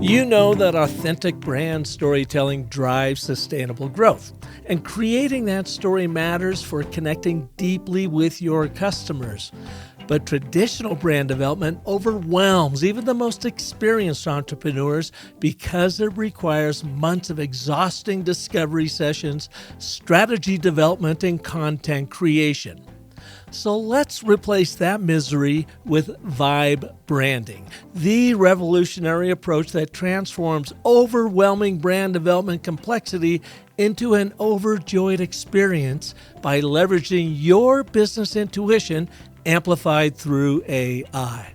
You know that authentic brand storytelling drives sustainable growth, and creating that story matters for connecting deeply with your customers. But traditional brand development overwhelms even the most experienced entrepreneurs because it requires months of exhausting discovery sessions, strategy development, and content creation. So let's replace that misery with vibe branding, the revolutionary approach that transforms overwhelming brand development complexity into an overjoyed experience by leveraging your business intuition amplified through AI.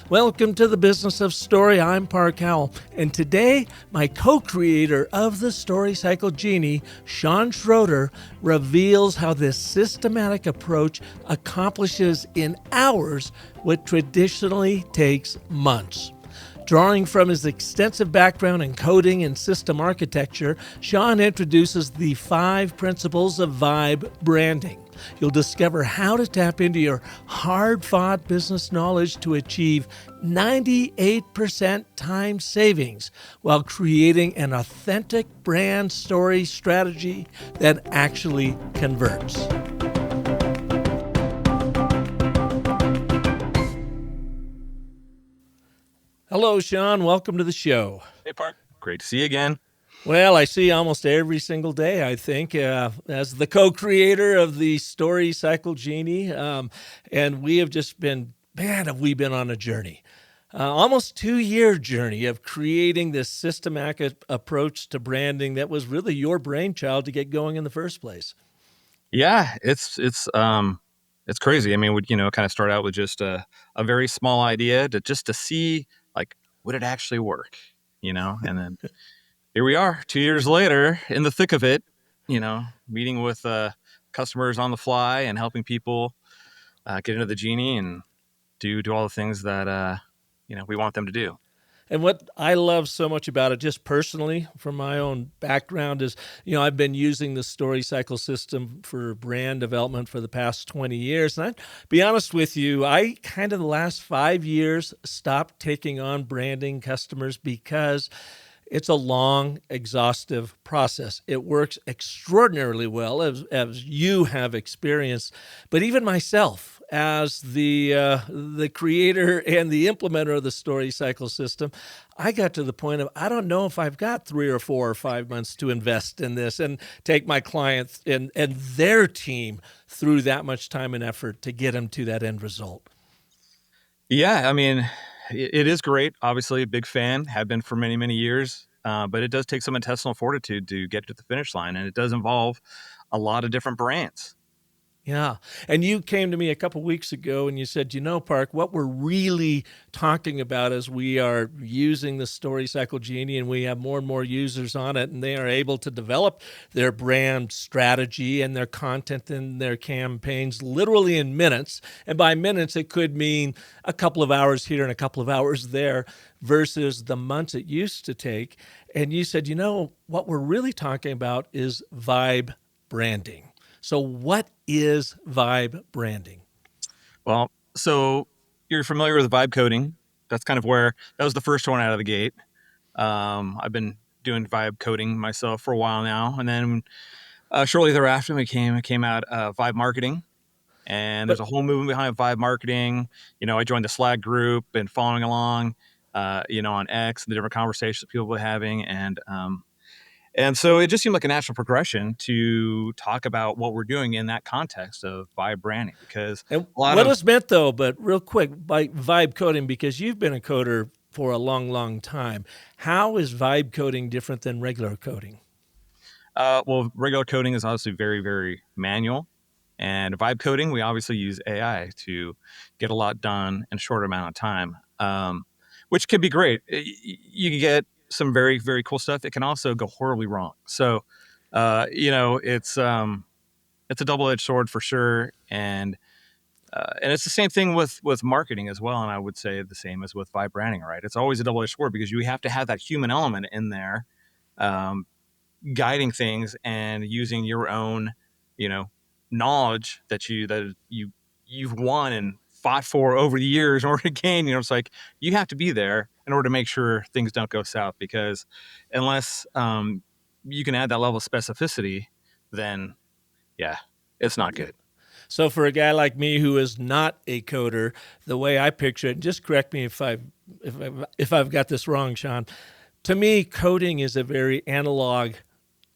Welcome to the Business of Story. I'm Park Howell, and today my co-creator of the StoryCycle Genie, Schroeder, reveals how this systematic approach accomplishes in hours what traditionally takes months. Drawing from his extensive background in coding and system architecture, Sean introduces the 5 principles of vibe branding. You'll discover how to tap into your hard-fought business knowledge to achieve 98% time savings while creating an authentic brand story strategy that actually converts. Hello, Sean. Welcome to the show. Hey, Park. Great to see you again. Well, I see you almost every single day, I think, as the co-creator of the StoryCycle Genie. And we have just been, man, have we been on a journey. Almost 2-year journey of creating this systematic approach to branding that was really your brainchild to get going in the first place. Yeah, it's crazy. I mean, we kind of start out with just a very small idea to see like would it actually work, and then here we are 2 years later in the thick of it, meeting with customers on the fly and helping people get into the Genie and do all the things that we want them to do. And what I love so much about it, just personally, from my own background, is, I've been using the StoryCycle system for brand development for the past 20 years. And I'd be honest with you, I kind of the last 5 years stopped taking on branding customers because it's a long, exhaustive process. It works extraordinarily well, as you have experienced. But even myself, as the creator and the implementer of the StoryCycle system, I got to the point of I don't know if I've got 3 or 4 or 5 months to invest in this and take my clients and their team through that much time and effort to get them to that end result. Yeah, I mean, it is great. Obviously, a big fan, have been for many, many years. But it does take some intestinal fortitude to get to the finish line, and it does involve a lot of different brands. Yeah. And you came to me a couple weeks ago and you said, Park, what we're really talking about is we are using the StoryCycle Genie and we have more and more users on it, and they are able to develop their brand strategy and their content and their campaigns literally in minutes. And by minutes, it could mean a couple of hours here and a couple of hours there versus the months it used to take. And you said, what we're really talking about is vibe branding. So what is vibe branding? Well, so you're familiar with vibe coding. That's kind of where that was the first one out of the gate. I've been doing vibe coding myself for a while now, and then shortly thereafter, we came out vibe marketing, and there's a whole movement behind vibe marketing. I joined the Slack group and following along, on X, the different conversations people were having, and so it just seemed like a natural progression to talk about what we're doing in that context of vibe branding, because and what is meant, though, but real quick, by vibe coding, because you've been a coder for a long, long time, how is vibe coding different than regular coding? Well, regular coding is obviously very, very manual, and vibe coding, we obviously use AI to get a lot done in a short amount of time, which can be great. You can get some very, very cool stuff. It can also go horribly wrong. So, it's a double-edged sword for sure, and it's the same thing with marketing as well. And I would say the same as with vibe branding, right? It's always a double-edged sword because you have to have that human element in there, guiding things and using your own, knowledge that you've won and fought for over the years in order to gain. It's like you have to be there in order to make sure things don't go south. Because unless you can add that level of specificity, then yeah, it's not good. So for a guy like me who is not a coder, the way I picture it, and just correct me if I've got this wrong, Sean. To me, coding is a very analog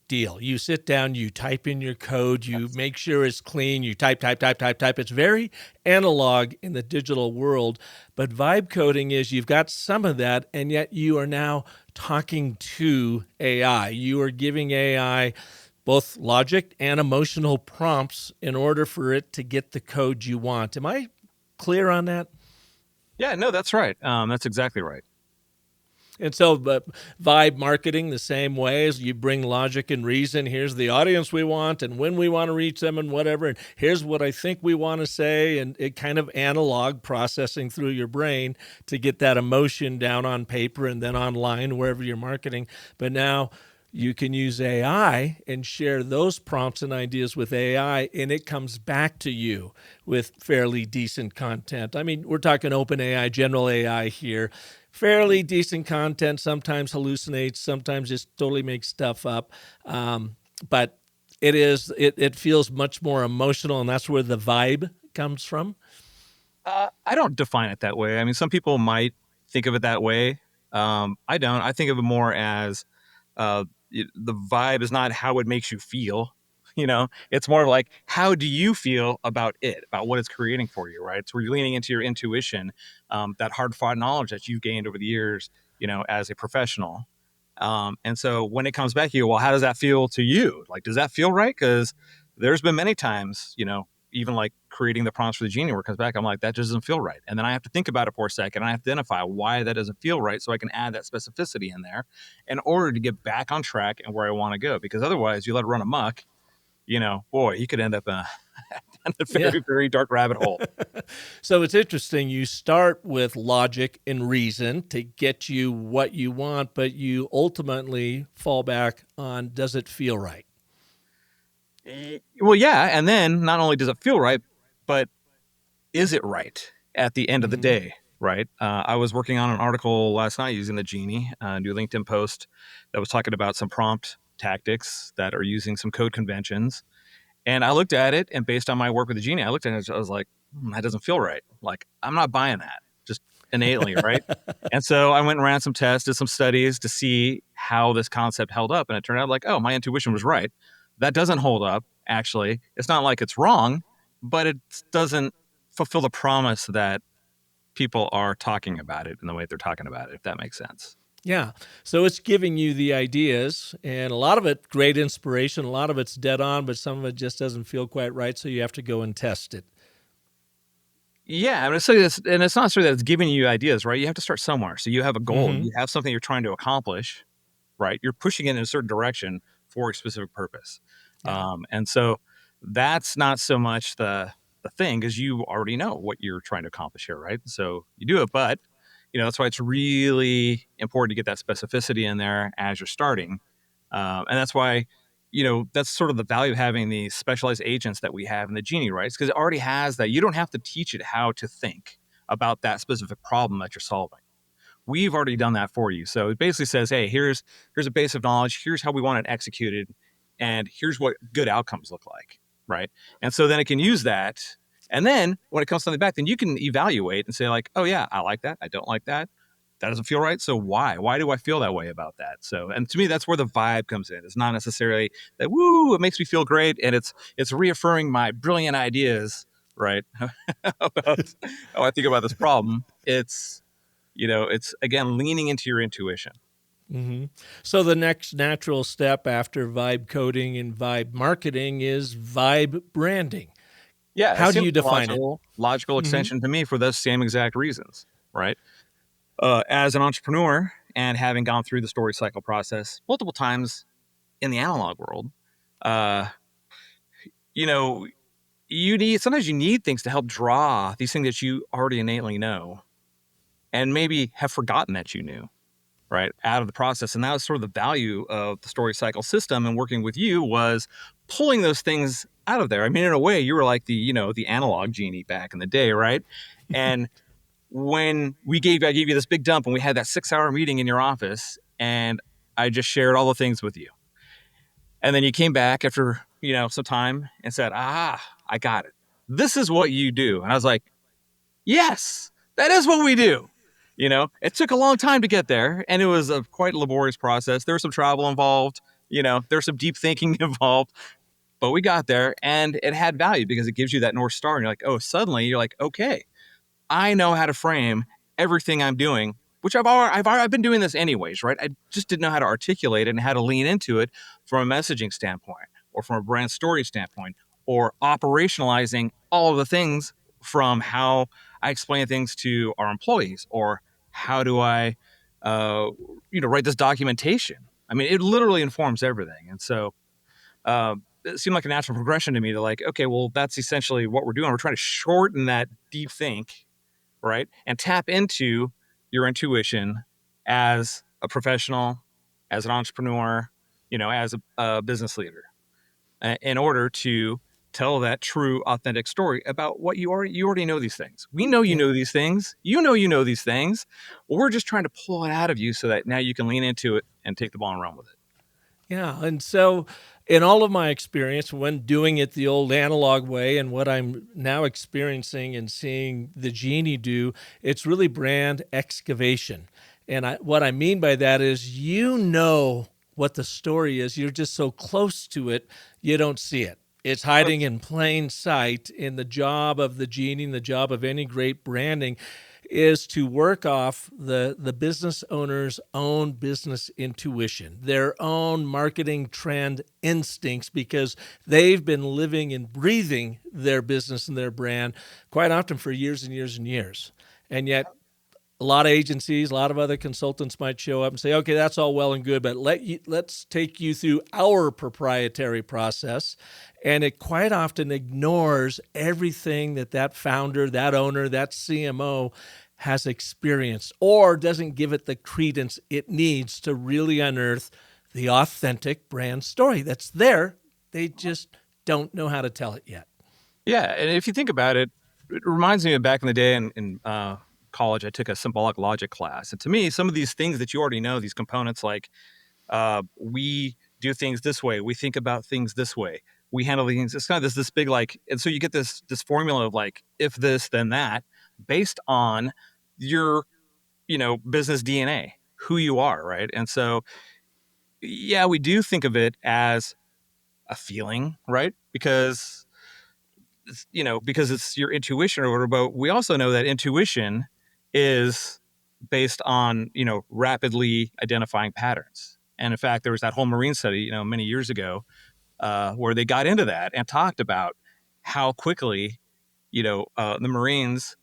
deal. You sit down, you type in your code, you Yes. make sure it's clean, you type, type, type, type, type. It's very analog in the digital world. But vibe coding is you've got some of that, and yet you are now talking to AI. You are giving AI both logic and emotional prompts in order for it to get the code you want. Am I clear on that? Yeah, no, that's right. That's exactly right. And so, but vibe marketing, the same way as you bring logic and reason. Here's the audience we want, and when we want to reach them, and whatever. And here's what I think we want to say, and it kind of analog processing through your brain to get that emotion down on paper and then online wherever you're marketing. But now you can use AI and share those prompts and ideas with AI, and it comes back to you with fairly decent content. I mean, we're talking open AI, general AI here. Fairly decent content, sometimes hallucinates, sometimes just totally makes stuff up. But it feels much more emotional, and that's where the vibe comes from. I don't define it that way. I mean, some people might think of it that way. I don't. I think of it more as the vibe is not how it makes you feel. It's more like how do you feel about it, about what it's creating for you, right? So you're leaning into your intuition, that hard fought knowledge that you've gained over the years, as a professional. And so when it comes back to you, well, how does that feel to you? Like, does that feel right? Because there's been many times, even like creating the prompts for the Genie where it comes back, I'm like, that just doesn't feel right. And then I have to think about it for a second. And I identify why that doesn't feel right so I can add that specificity in there in order to get back on track and where I want to go. Because otherwise, you let it run amok, boy, you could end up in a, in a Yeah. very, very dark rabbit hole. So it's interesting. You start with logic and reason to get you what you want, but you ultimately fall back on does it feel right? Well, yeah. And then not only does it feel right, but is it right at the end of the Mm-hmm. day? Right. I was working on an article last night using the Genie, a new LinkedIn post that was talking about some prompt tactics that are using some code conventions. And I looked at it, and based on my work with the Genie, I looked at it, I was like, that doesn't feel right. Like, I'm not buying that just innately. Right. And so I went and ran some tests, did some studies to see how this concept held up. And it turned out like, oh, my intuition was right. That doesn't hold up, actually. It's not like it's wrong, but it doesn't fulfill the promise that people are talking about it in the way they're talking about it, if that makes sense. Yeah. So it's giving you the ideas, and a lot of it, great inspiration. A lot of it's dead on, but some of it just doesn't feel quite right. So you have to go and test it. Yeah, I mean, and it's not necessarily that it's giving you ideas, right? You have to start somewhere. So you have a goal, Mm-hmm. you have something you're trying to accomplish, right? You're pushing it in a certain direction for a specific purpose. Yeah. And so that's not so much the thing, because you already know what you're trying to accomplish here, right? So you do it, but that's why it's really important to get that specificity in there as you're starting. And that's why, that's sort of the value of having the specialized agents that we have in the Genie, right? Because it already has that. You don't have to teach it how to think about that specific problem that you're solving. We've already done that for you. So it basically says, hey, here's a base of knowledge. Here's how we want it executed. And here's what good outcomes look like, right? And so then it can use that. And then when it comes to something back, then you can evaluate and say like, oh yeah, I like that. I don't like that. That doesn't feel right. So why? Why do I feel that way about that? So, and to me, that's where the vibe comes in. It's not necessarily that, woo, it makes me feel great. And it's reaffirming my brilliant ideas, right? About how I think about this problem. It's again leaning into your intuition. Mm-hmm. So the next natural step after vibe coding and vibe marketing is vibe branding. Yeah, it How do seems you like a define it? logical Mm-hmm. extension to me for those same exact reasons, right? As an entrepreneur and having gone through the story cycle process multiple times in the analog world, uh, you know, sometimes you need things to help draw these things that you already innately know and maybe have forgotten that you knew, right, out of the process. And that was sort of the value of the story cycle system and working with you was pulling those things out of there. I mean, in a way, you were like the analog Genie back in the day, right? And when I gave you this big dump and we had that 6-hour meeting in your office and I just shared all the things with you. And then you came back after, some time and said, I got it. This is what you do. And I was like, yes, that is what we do. It took a long time to get there and it was a quite laborious process. There was some travel involved, there's some deep thinking involved, but we got there and it had value because it gives you that North Star. And you're like, oh, suddenly you're like, okay, I know how to frame everything I'm doing, which I've been doing this anyways, right? I just didn't know how to articulate it and how to lean into it from a messaging standpoint or from a brand story standpoint or operationalizing all of the things from how I explain things to our employees or how do I, write this documentation. I mean, it literally informs everything. And so, it seemed like a natural progression to me to like, okay, well, that's essentially what we're doing. We're trying to shorten that deep think, right? And tap into your intuition as a professional, as an entrepreneur, as a business leader, in order to tell that true, authentic story about what you already know these things. We know you Yeah. know these things. You know these things. We're just trying to pull it out of you so that now you can lean into it and take the ball and run with it. Yeah. And so, in all of my experience, when doing it the old analog way and what I'm now experiencing and seeing the Genie do, it's really brand excavation. And what I mean by that is, what the story is. You're just so close to it, you don't see it. It's hiding in plain sight. In the job of the Genie, and the job of any great branding is to work off the business owner's own business intuition, their own marketing trend instincts, because they've been living and breathing their business and their brand quite often for years and years and years. And yet a lot of agencies, a lot of other consultants might show up and say, okay, that's all well and good, but let's take you through our proprietary process. And it quite often ignores everything that founder, that owner, that CMO has experienced, or doesn't give it the credence it needs to really unearth the authentic brand story that's there. They just don't know how to tell it yet. Yeah, and if you think about it, it reminds me of back in the day in college. I took a symbolic logic class, and to me, some of these things that you already know, these components, like we do things this way, we think about things this way, we handle things. It's kind of this big like, and so you get this formula of like if this then that, based on your business DNA, who you are, right? And so yeah, we do think of it as a feeling, right? Because it's your intuition or whatever, but we also know that intuition is based on, rapidly identifying patterns. And in fact, there was that whole Marine study, many years ago, where they got into that and talked about how quickly, the Marines,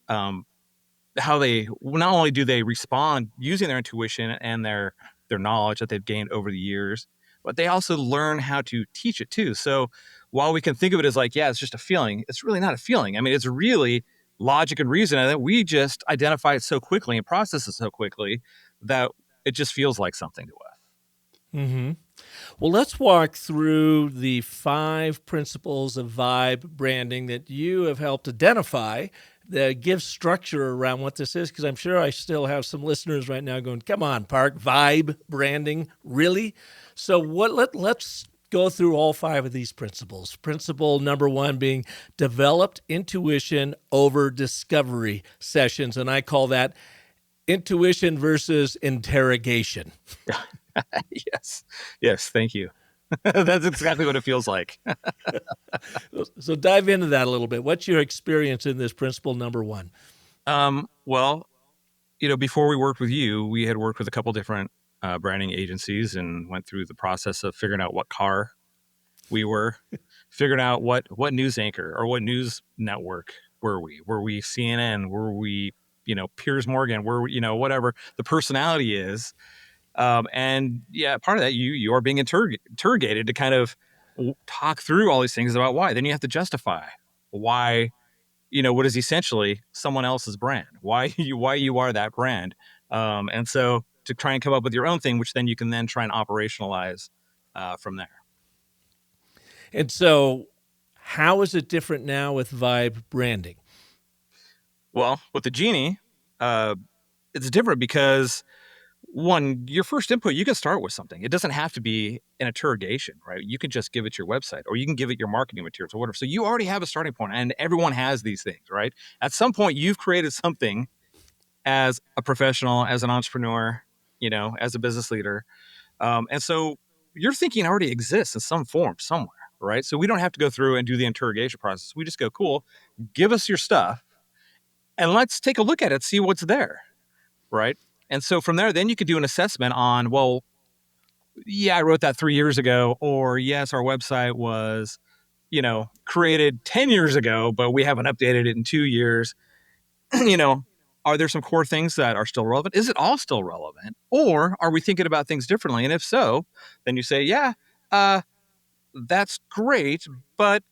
how they not only do they respond using their intuition and their knowledge that they've gained over the years, but they also learn how to teach it too. So while we can think of it as like, yeah, it's just a feeling, it's really not a feeling. I mean, it's really logic and reason, and that we just identify it so quickly and process it so quickly that it just feels like something to us. Mm-hmm. Well, let's walk through the 5 principles of vibe branding that you have helped identify that give structure around what this is, because I'm sure I still have some listeners right now going, come on, Park, vibe branding, really? So let's go through all 5 of these principles. Principle number 1 being developed intuition over discovery sessions, and I call that intuition versus interrogation. Yes, thank you. That's exactly what it feels like. So dive into that a little bit. What's your experience in this principle number 1? Well, before we worked with you, we had worked with a couple different branding agencies and went through the process of figuring out what car we were, figuring out what news anchor or what news network were we. Were we CNN? Were we, Piers Morgan? Were we, whatever the personality is. And yeah, part of that, you are being interrogated to kind of talk through all these things about why. Then you have to justify why, what is essentially someone else's brand, why you are that brand. And so to try and come up with your own thing, which then you can then try and operationalize from there. And so how is it different now with vibe branding? Well, with the Genie, uh, it's different because one, your first input, you can start with something. It doesn't have to be an interrogation, right? You can just give it your website or you can give it your marketing materials or whatever. So you already have a starting point, and everyone has these things, right? At some point, you've created something as a professional, as an entrepreneur, as a business leader. And so your thinking already exists in some form somewhere, right? So we don't have to go through and do the interrogation process. We just go, cool, give us your stuff and let's take a look at it, see what's there, right? And so from there, then you could do an assessment on, well, yeah, I wrote that 3 years ago, or yes, our website was, created 10 years ago, but we haven't updated it in 2 years. you know, are there some core things that are still relevant? Is it all still relevant? Or are we thinking about things differently? And if so, then you say, yeah, uh, that's great, but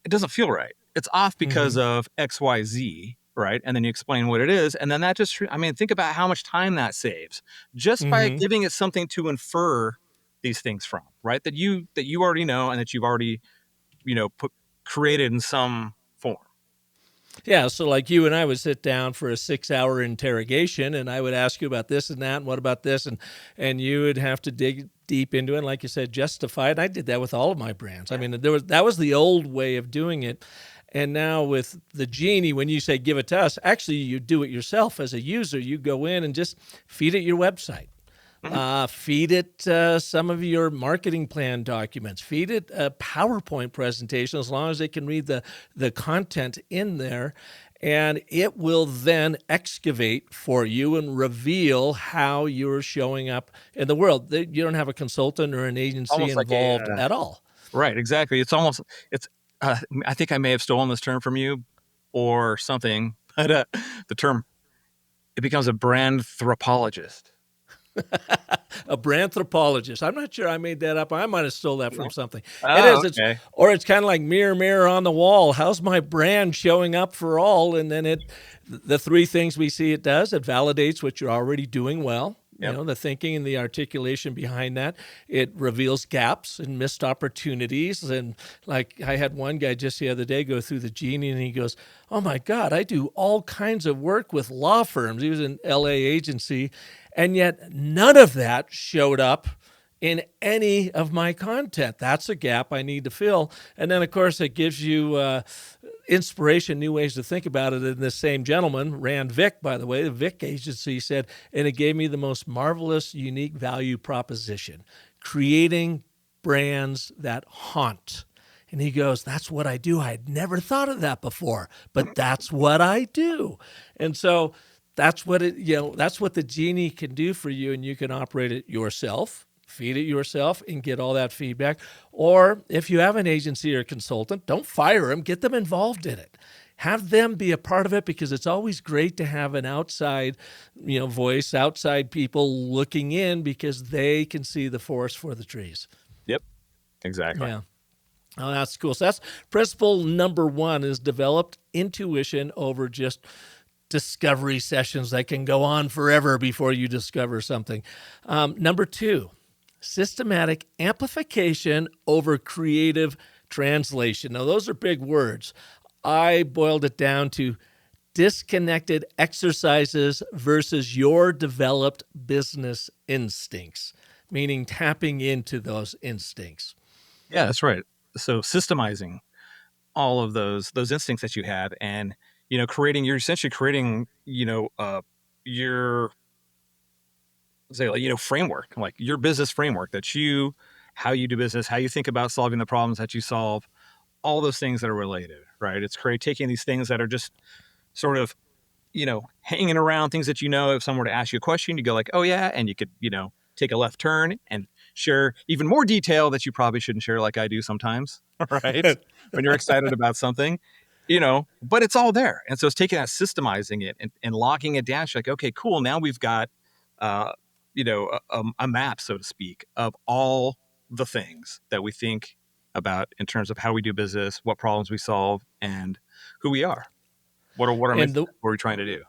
it doesn't feel right. It's off because Mm-hmm. of XYZ, right? And then you explain what it is. And then that just, I mean, think about how much time that saves just by Mm-hmm. giving it something to infer these things from, right? That you already know and that you've already, put created in some form. Yeah, so like you and I would sit down for a 6-hour interrogation, and I would ask you about this and that, and what about this, and you would have to dig deep into it, and like you said, justify it. And I did that with all of my brands. I mean, that was the old way of doing it, and now with the Genie, when you say give it to us, actually you do it yourself as a user. You go in and just feed it your website. Mhm. Feed it some of your marketing plan documents. Feed it a PowerPoint presentation as long as they can read the content in there. And it will then excavate for you and reveal how you're showing up in the world. You don't have a consultant or an agency Almost like a, involved at all. right, exactly. It's, I think I may have stolen this term from you or something, but the term, it becomes a brand anthropologist. A branthropologist. I'm not sure I made that up. I might have stole that from No? something. It Oh, is. okay. It's kind of like mirror, mirror on the wall. How's my brand showing up for all? And then the three things we see it does. It validates what you're already doing well. You Yep. know, the thinking and the articulation behind that. It reveals gaps and missed opportunities. And like I had one guy just the other day go through the Genie and he goes, "Oh my God, I do all kinds of work with law firms." He was an LA agency. And yet none of that showed up in any of my content. That's a gap I need to fill. And then, of course, it gives you inspiration, new ways to think about it. And this same gentleman, Rand Vic, by the way, the Vic agency said, and it gave me the most marvelous, unique value proposition, creating brands that haunt. And he goes, "That's what I do. I had never thought of that before, but that's what I do." And so that's what the Genie can do for you, and you can operate it yourself, feed it yourself, and get all that feedback. Or if you have an agency or consultant, don't fire them, get them involved in it. Have them be a part of it because it's always great to have an outside, voice, outside people looking in because they can see the forest for the trees. Yep. Exactly. Yeah. Oh, that's cool. So that's principle number one is developed intuition over just discovery sessions that can go on forever before you discover something. Number two, systematic amplification over creative translation. Now, those are big words. I boiled it down to disconnected exercises versus your developed business instincts, meaning tapping into those instincts. Yeah, that's right. So systemizing all of those instincts that you have, and you're essentially creating your, say, like, framework, like your business framework, how you do business, how you think about solving the problems that you solve, all those things that are related, right? It's taking these things that are just sort of hanging around, things that, if someone were to ask you a question, you go like, oh yeah, and you could take a left turn and share even more detail that you probably shouldn't share, like I do sometimes, right? When you're excited about something, but it's all there. And so it's taking that, systemizing it, and locking it down. You're like, okay, cool. Now we've got, uh, a map, so to speak, of all the things that we think about in terms of how we do business, what problems we solve, and who we are. What are And mission? the What are we trying to do?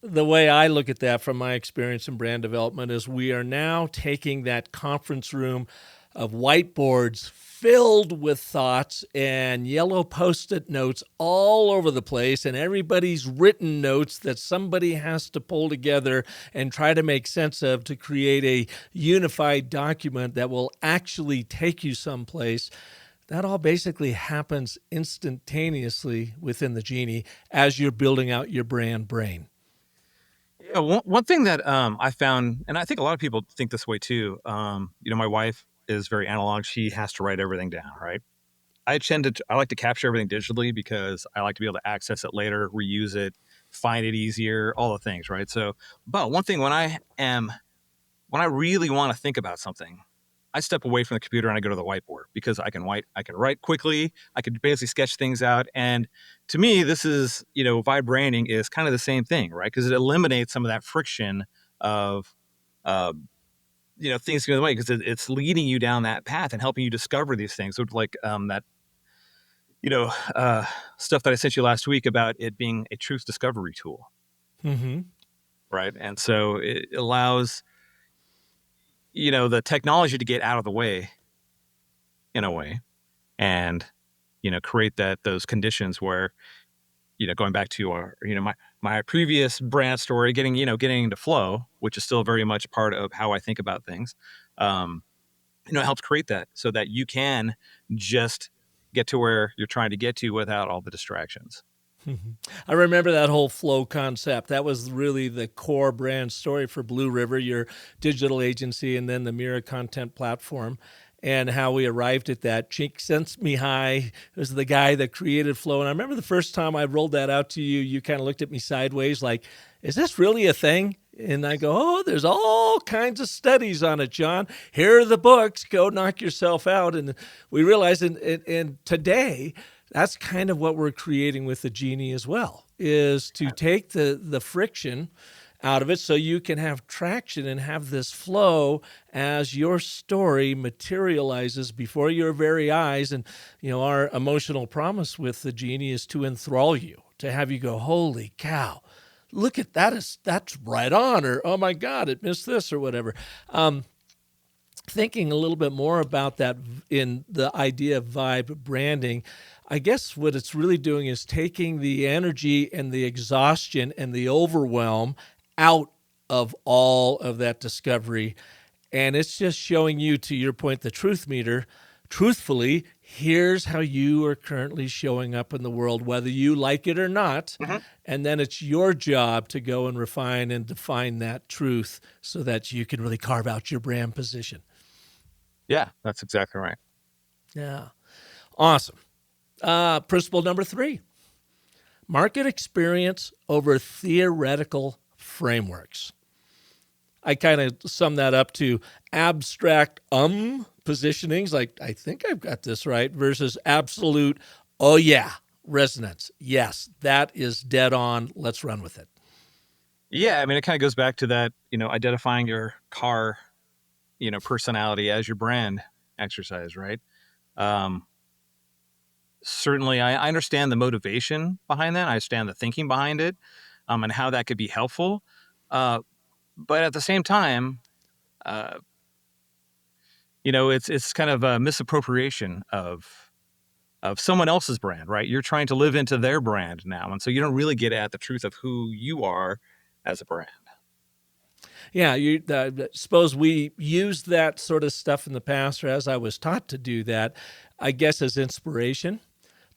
the way I look at that from my experience in brand development is we are now taking that conference room of whiteboards filled with thoughts and yellow Post-it notes all over the place, and everybody's written notes that somebody has to pull together and try to make sense of to create a unified document that will actually take you someplace. That all basically happens instantaneously within the Genie as you're building out your brand brain. Yeah, one thing that I found, and I think a lot of people think this way too. My wife is very analog; she has to write everything down, right? I like to capture everything digitally because I like to be able to access it later, reuse it, find it easier, all the things, right? So, but one thing when I really want to think about something, I step away from the computer and I go to the whiteboard because I can write quickly, I can basically sketch things out. And to me, this is, vibe branding is kind of the same thing, right? Because it eliminates some of that friction of uh, things going the way because it's leading you down that path and helping you discover these things. So like that you know, uh, stuff that I sent you last week about it being a truth discovery tool, Mm-hmm. right? And so it allows, the technology to get out of the way in a way and, create those conditions where, going back to my previous brand story, getting into flow, which is still very much part of how I think about things. Um, it helps create that so that you can just get to where you're trying to get to without all the distractions. Mhm. I remember that whole flow concept. That was really the core brand story for Blue River, your digital agency, and then the Mira content platform, and how we arrived at that. Chink Sense-Me-High was the guy that created Flow. And I remember the first time I rolled that out to you, you kind of looked at me sideways like, is this really a thing? And I go, oh, there's all kinds of studies on it, John. Here are the books. Go knock yourself out. And we realized, and today, that's kind of what we're creating with the Genie as well, is to take the friction out of it so you can have traction and have this flow as your story materializes before your very eyes. And, our emotional promise with the Genie is to enthrall you, to have you go, holy cow, look at that, that's right on, or oh my God, it missed this or whatever. Thinking a little bit more about that in the idea of vibe branding, I guess what it's really doing is taking the energy and the exhaustion and the overwhelm out of all of that discovery. And it's just showing you, to your point, the truth meter. Truthfully, here's how you are currently showing up in the world, whether you like it or not. Mm-hmm. And then it's your job to go and refine and define that truth so that you can really carve out your brand position. Yeah, that's exactly right. Yeah. Awesome. Principle number 3, market experience over theoretical frameworks. I kind of sum that up to abstract positionings, like I think I've got this right, versus absolute, oh yeah, resonance. Yes, that is dead on. Let's run with it. Yeah, I mean, it kind of goes back to that, identifying your car, personality as your brand exercise, right? Um, Certainly, I understand the motivation behind that. I understand the thinking behind it, and how that could be helpful. Uh, but at the same time, uh, it's kind of a misappropriation of someone else's brand, right? You're trying to live into their brand now, and so you don't really get at the truth of who you are as a brand. Yeah, you suppose we used that sort of stuff in the past, or as I was taught to do that, I guess as inspiration.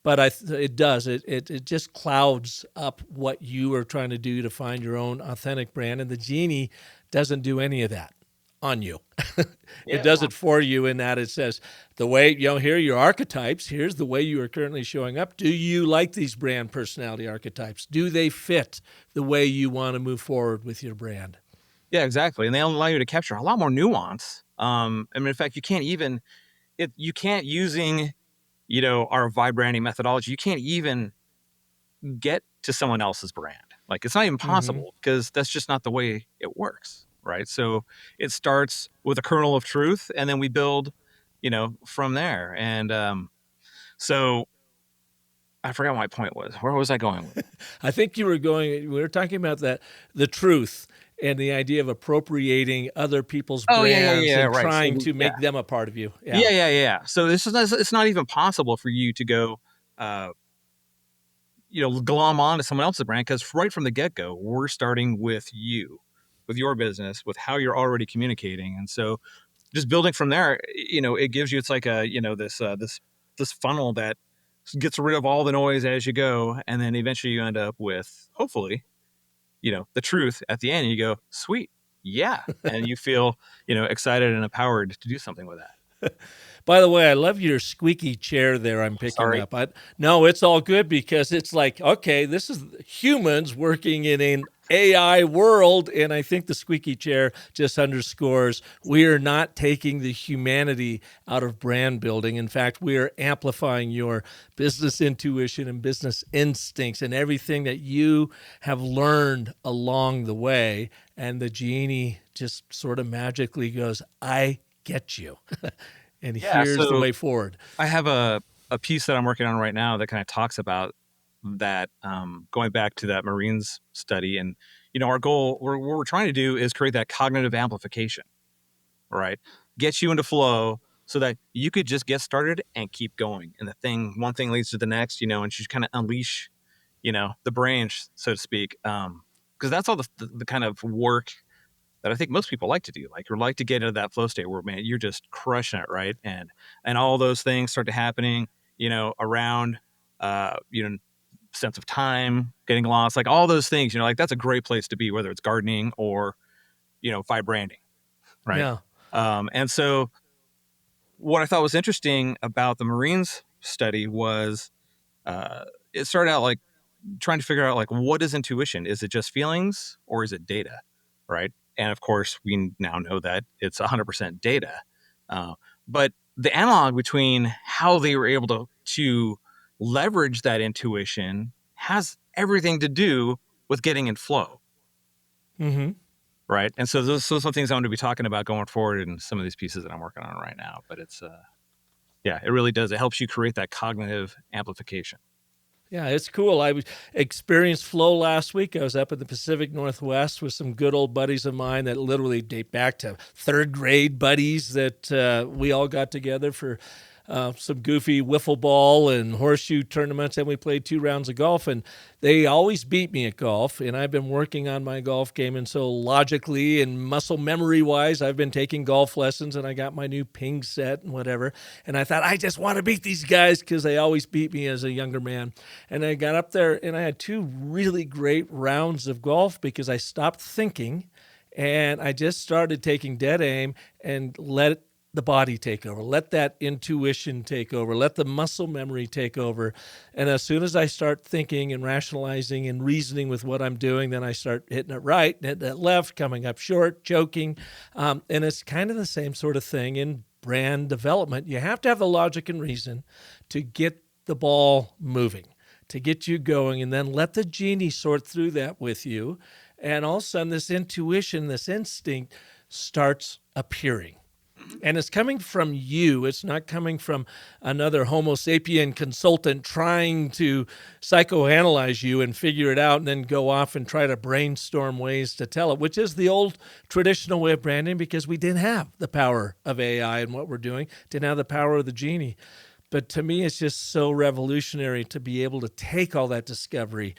But it does. It just clouds up what you are trying to do to find your own authentic brand. And the Genie doesn't do any of that on you. It Yeah, does it for you in that it says, the way, here are your archetypes. Here's the way you are currently showing up. Do you like these brand personality archetypes? Do they fit the way you want to move forward with your brand? yeah, exactly. And they allow you to capture a lot more nuance. I mean, in fact, you can't using our vibe branding methodology. You can't even get to someone else's brand. Like it's not even Mm-hmm. possible because that's just not the way it works, right? So it starts with a kernel of truth, and then we build, from there. And so I forgot what my point was. Where was I going with it? I think we were talking about that, the truth and the idea of appropriating other people's Oh yeah, yeah, brands yeah. and Right. trying So to yeah, make them a part of you. Yeah. yeah, yeah, yeah. So it's not even possible for you to go, uh, glom on to someone else's brand, because right from the get go, we're starting with you, with your business, with how you're already communicating, and so just building from there, it gives you, it's like a, this funnel that gets rid of all the noise as you go, and then eventually you end up with, hopefully, the truth at the end. And you go, sweet, yeah, and you feel, excited and empowered to do something with that. By the way, I love your squeaky chair there I'm picking Sorry. up. No, it's all good because it's like, okay, this is humans working in an AI world. And I think the squeaky chair just underscores we are not taking the humanity out of brand building. In fact, we are amplifying your business intuition and business instincts and everything that you have learned along the way. And the genie just sort of magically goes, I get you. And Yeah. here's the So way forward. I have a piece that I'm working on right now that kind of talks about that, going back to that Marines study. And, our goal, what we're trying to do is create that cognitive amplification, right? Get you into flow so that you could just get started and keep going. And one thing leads to the next, and just kind of unleash, the brain, so to speak. Because that's all the kind of work that I think most people like to do. Like, you like to get into that flow state where, man, you're just crushing it, right? And all those things start to happening, around, sense of time, getting lost, like all those things, like that's a great place to be, whether it's gardening or, vibe branding, right? Yeah. And so what I thought was interesting about the Marines study was, it started out like trying to figure out, like, what is intuition? Is it just feelings or is it data? Right. And of course, we now know that it's 100% data. Uh, but the analog between how they were able to leverage that intuition has everything to do with getting in flow. Mm-hmm. Right. And so those are some things I'm going to be talking about going forward in some of these pieces that I'm working on right now. But yeah, it really does. It helps you create that cognitive amplification. Yeah, it's cool. Experienced flow last week. I was up in the Pacific Northwest with some good old buddies of mine that literally date back to third grade buddies that we all got together for some goofy wiffle ball and horseshoe tournaments. And we played 2 rounds of golf. And they always beat me at golf. And I've been working on my golf game. And so logically and muscle memory wise, I've been taking golf lessons and I got my new ping set and whatever. And I thought, I just want to beat these guys because they always beat me as a younger man. And I got up there and I had 2 really great rounds of golf because I stopped thinking and I just started taking dead aim and let the body take over, let that intuition take over, let the muscle memory take over. And as soon as I start thinking and rationalizing and reasoning with what I'm doing, then I start hitting it right, hitting it left, coming up short, choking. And it's kind of the same sort of thing in brand development. You have to have the logic and reason to get the ball moving, to get you going, and then let the genie sort through that with you. And all of a sudden, this intuition, this instinct starts appearing. And it's coming from you. It's not coming from another Homo sapien consultant trying to psychoanalyze you and figure it out and then go off and try to brainstorm ways to tell it, which is the old traditional way of branding because we didn't have the power of AI and what we're doing, didn't have the power of the genie. But to me, it's just so revolutionary to be able to take all that discovery,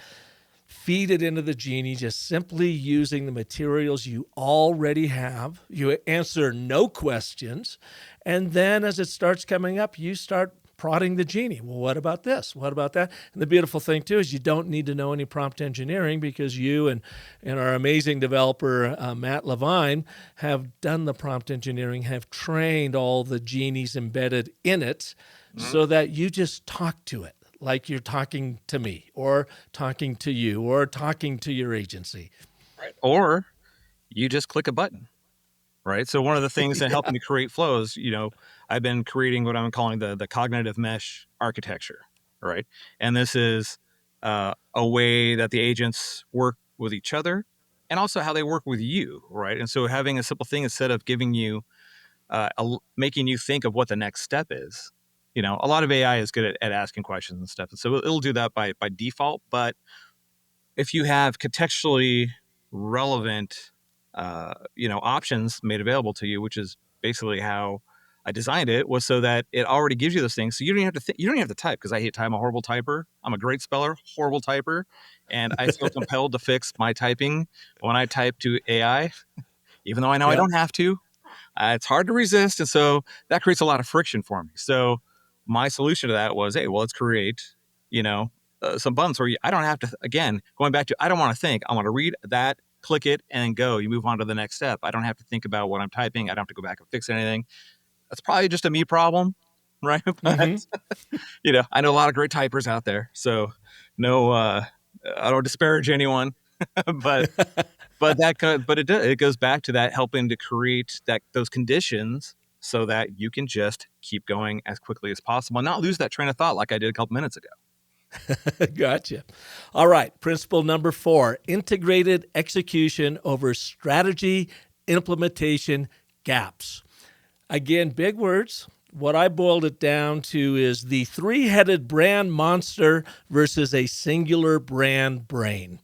feed it into the genie, just simply using the materials you already have. You answer no questions. And then as it starts coming up, you start prodding the genie. Well, what about this? What about that? And the beautiful thing, too, is you don't need to know any prompt engineering because you and our amazing developer, Matt Levine, have done the prompt engineering, have trained all the genies embedded in it so that you just talk to it like you're talking to me or talking to you or talking to your agency. Right. Or you just click a button. Right. So one of the things that helping Yeah. me create flows, I've been creating what I'm calling the cognitive mesh architecture. Right. And this is, a way that the agents work with each other and also how they work with you. Right. And so having a simple thing, instead of giving you, making you think of what the next step is. A lot of AI is good at asking questions and stuff. And so it'll do that by default. But if you have contextually relevant options made available to you, which is basically how I designed it, was so that it already gives you those things. So you don't even have to you don't even have to type, because I hate type. I'm a horrible typer. I'm a great speller, horrible typer, and I feel compelled to fix my typing when I type to AI, even though I know I Yep. don't have to. It's hard to resist, and so that creates a lot of friction for me. So my solution to that was, hey, well, let's create, some buttons where I don't have to. Again, going back to, I don't want to think. I want to read that, click it, and go. You move on to the next step. I don't have to think about what I'm typing. I don't have to go back and fix anything. That's probably just a me problem, right? But Mm-hmm. I know a lot of great typers out there, so no, I don't disparage anyone, but it goes back to that, helping to create those conditions so that you can just keep going as quickly as possible and not lose that train of thought like I did a couple minutes ago. Gotcha. All right. Principle number 4, integrated execution over strategy implementation gaps. Again, big words. What I boiled it down to is the three-headed brand monster versus a singular brand brain.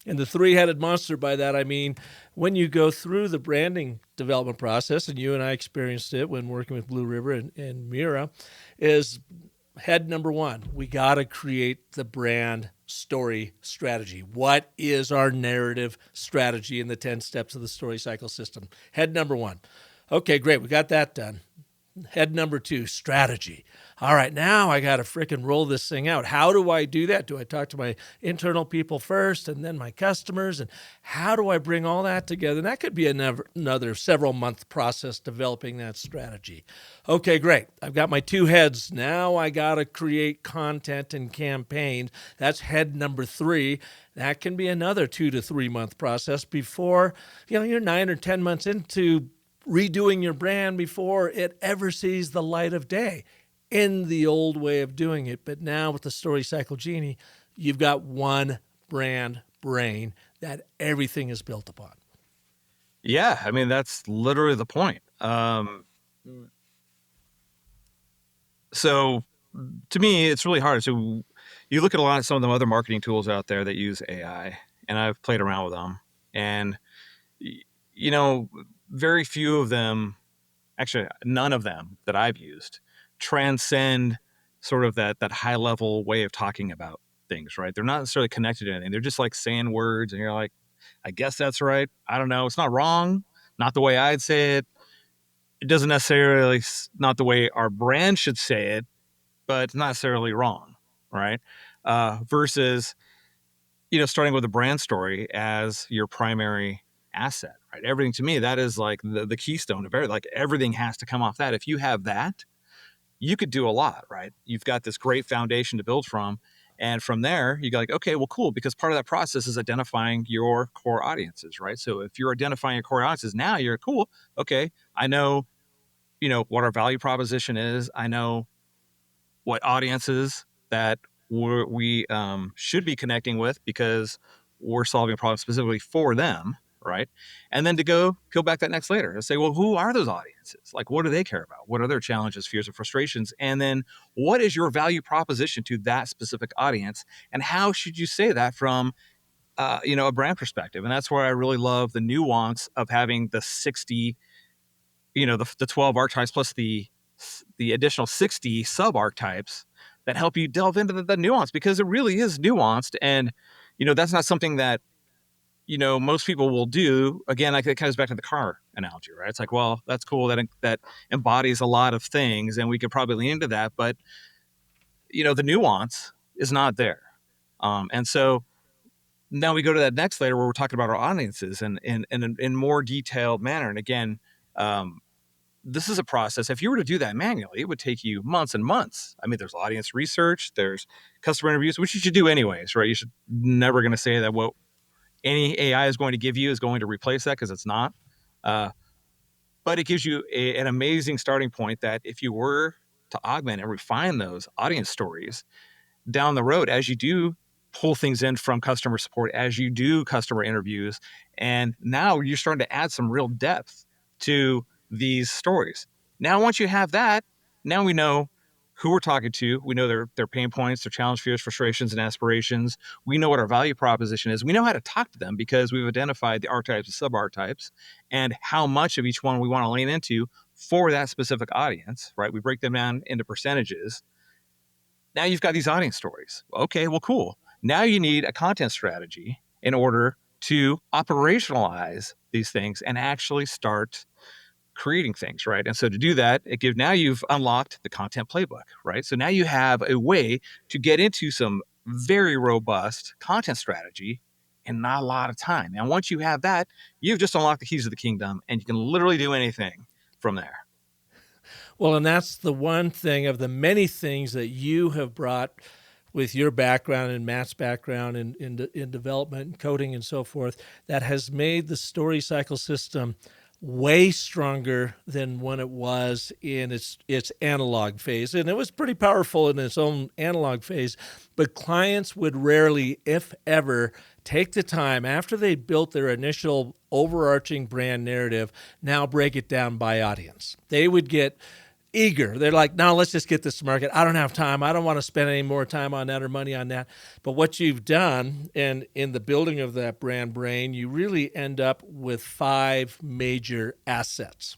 And the three-headed monster, by that I mean when you go through the branding development process, and you and I experienced it when working with Blue River and Mira, is head number 1, we got to create the brand story strategy. What is our narrative strategy in the 10 steps of the story cycle system? Head number 1. Okay, great. We got that done. Head number 2, strategy. All right, now I got to frickin' roll this thing out. How do I do that? Do I talk to my internal people first and then my customers? And how do I bring all that together? And that could be another several month process developing that strategy. Okay, great. I've got my 2 heads. Now I got to create content and campaigns. That's head number 3. That can be another 2 to 3 month process before, you're 9 or 10 months into redoing your brand before it ever sees the light of day in the old way of doing it. But now with the StoryCycle Genie, you've got one brand brain that everything is built upon. Yeah, I mean, that's literally the point. So to me, it's really hard. So you look at a lot of some of the other marketing tools out there that use AI, and I've played around with them, and very few of them, actually none of them that I've used, transcend sort of that high level way of talking about things, right? They're not necessarily connected to anything. They're just like saying words, and you're like, I guess that's right. I don't know. It's not wrong. Not the way I'd say it. It doesn't necessarily, not the way our brand should say it, but it's not necessarily wrong, right? Versus, starting with a brand story as your primary asset, right? Everything, to me, that is like the keystone of everything. Like, everything has to come off that. If you have that, you could do a lot, right? You've got this great foundation to build from. And from there, you go like, okay, well, cool, because part of that process is identifying your core audiences, right? So if you're identifying your core audiences, now you're cool. Okay, I know, what our value proposition is. I know what audiences that we should be connecting with, because we're solving a problem specifically for them, right? And then to go peel back that next layer and say, well, who are those audiences? Like, what do they care about? What are their challenges, fears, and frustrations? And then what is your value proposition to that specific audience? And how should you say that from a brand perspective? And that's where I really love the nuance of having the 60, the 12 archetypes plus the additional 60 sub archetypes that help you delve into the nuance, because it really is nuanced. And that's not something that most people will do. Again, like, it comes back to the car analogy, right? It's like, well, that's cool, that embodies a lot of things, and we could probably lean into that, but the nuance is not there. And so now we go to that next layer where we're talking about our audiences and in more detailed manner. And again, this is a process. If you were to do that manually, it would take you months and months. I mean, there's audience research, there's customer interviews, which you should do anyways, right? You should never going to say that what any AI is going to give you is going to replace that, because it's not. But it gives you an amazing starting point that if you were to augment and refine those audience stories down the road, as you do pull things in from customer support, as you do customer interviews, and now you're starting to add some real depth to these stories. Now, once you have that, now we know who we're talking to. We know their pain points, their challenge fears, frustrations, and aspirations. We know what our value proposition is. We know how to talk to them because we've identified the archetypes and sub-archetypes and how much of each one we want to lean into for that specific audience, right? We break them down into percentages. Now you've got these audience stories. Okay, well, cool. Now you need a content strategy in order to operationalize these things and actually start creating things, right? And so to do that, now you've unlocked the content playbook, right? So now you have a way to get into some very robust content strategy in not a lot of time. And once you have that, you've just unlocked the keys of the kingdom, and you can literally do anything from there. Well, and that's the one thing of the many things that you have brought with your background and Matt's background in development and coding and so forth that has made the StoryCycle system way stronger than when it was in its analog phase. And it was pretty powerful in its own analog phase, but clients would rarely, if ever, take the time after they built their initial overarching brand narrative, now break it down by audience. They would get eager. They're like, no, let's just get this to market. I don't have time. I don't want to spend any more time on that or money on that. But what you've done, and in the building of that brand brain, you really end up with 5 major assets.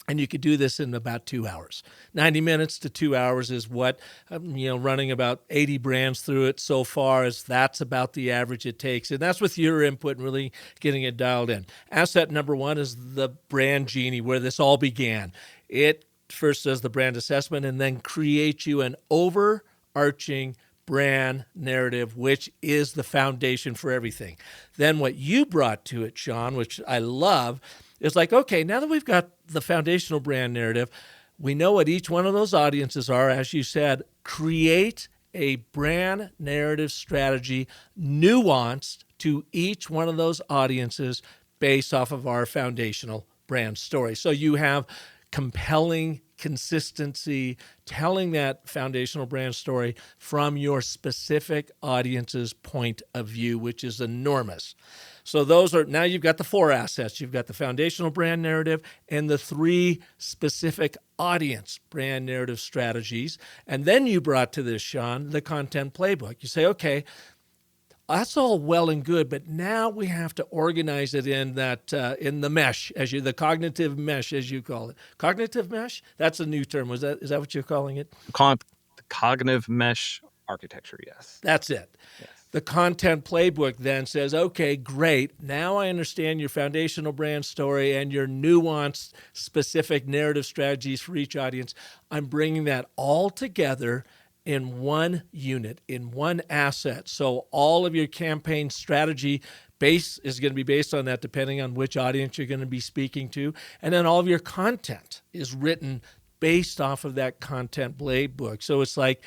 And you could do this in about 2 hours. 90 minutes to 2 hours is what, running about 80 brands through it so far, is that's about the average it takes. And that's with your input and really getting it dialed in. Asset number 1 is the brand genie, where this all began. It first does the brand assessment and then creates you an overarching brand narrative, which is the foundation for everything. Then what you brought to it, Sean, which I love, is like, okay, now that we've got the foundational brand narrative, we know what each one of those audiences are. As you said, create a brand narrative strategy nuanced to each one of those audiences based off of our foundational brand story. So you have compelling consistency, telling that foundational brand story from your specific audience's point of view, which is enormous. So now you've got the 4 assets. You've got the foundational brand narrative and the 3 specific audience brand narrative strategies. And then you brought to this, Sean, the content playbook. You say, okay, that's all well and good, but now we have to organize it in the mesh, the cognitive mesh, as you call it. Cognitive mesh? That's a new term. Is that what you're calling it? The cognitive mesh architecture, yes. That's it. Yes. The content playbook then says, okay, great. Now I understand your foundational brand story and your nuanced, specific narrative strategies for each audience. I'm bringing that all together in one unit, in one asset. So all of your campaign strategy base is going to be based on that, depending on which audience you're going to be speaking to. And then all of your content is written based off of that content playbook. So it's like